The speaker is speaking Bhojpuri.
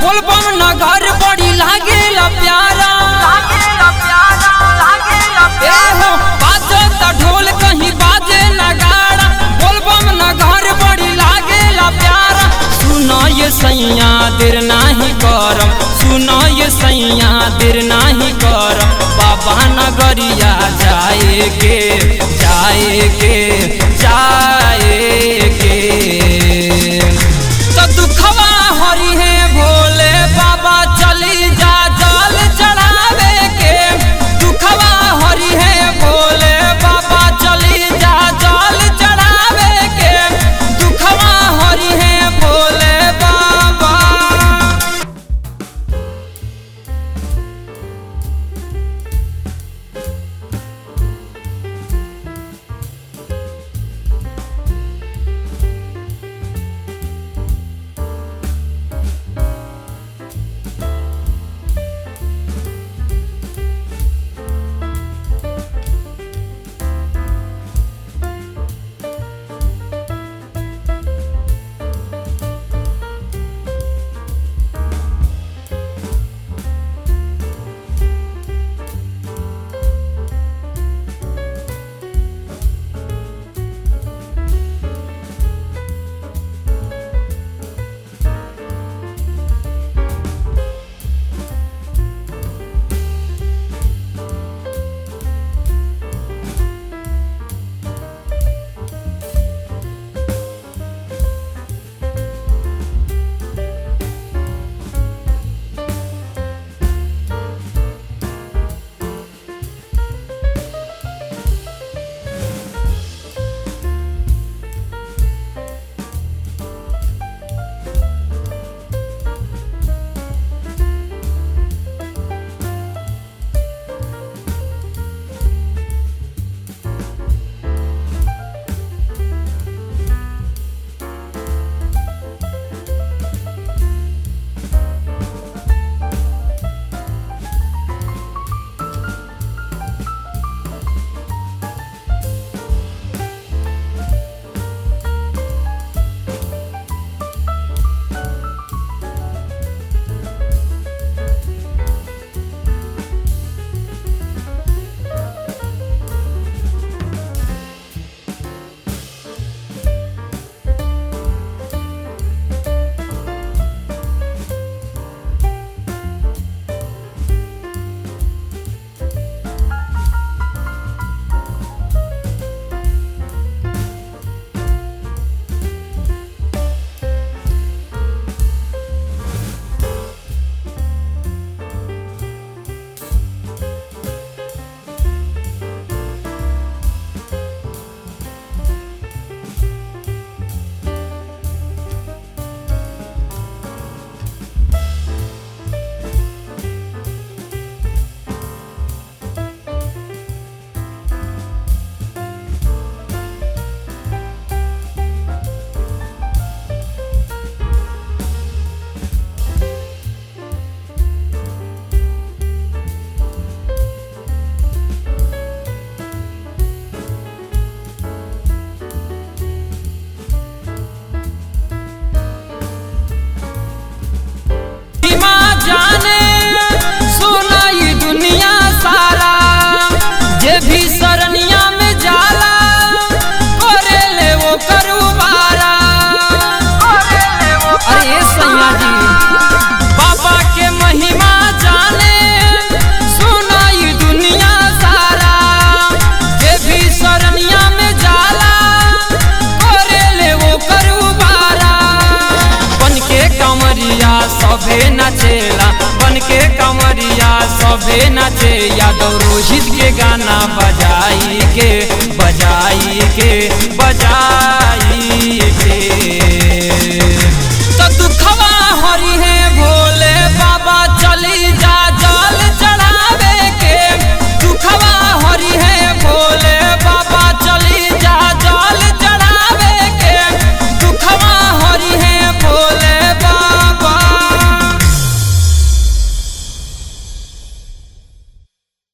बोलबम नगर बड़ी लागेला प्यारा बाजता ढोल कहीं बाजे नगाड़ा। बोलबम नगर बड़ी लागेला प्यारा। सुनो ये सैया देर नाही करम, सुनो ये सैया देर नाही करम। बाबा नगरिया जाए के जाए के जाए के तो दुखवा हरी है भोले बाबा चली जा जल चढ़ावे के। दुखवा हरी है भोले बाबा चली जा जल चढ़ावे के। दुखवा हरी है भोले बाबा। सभे नाचेला बनके कमरिया सभे नाचे। यादव रोहित के गाना बजाई के बजाई के बजाई के तो दुखवा हरी है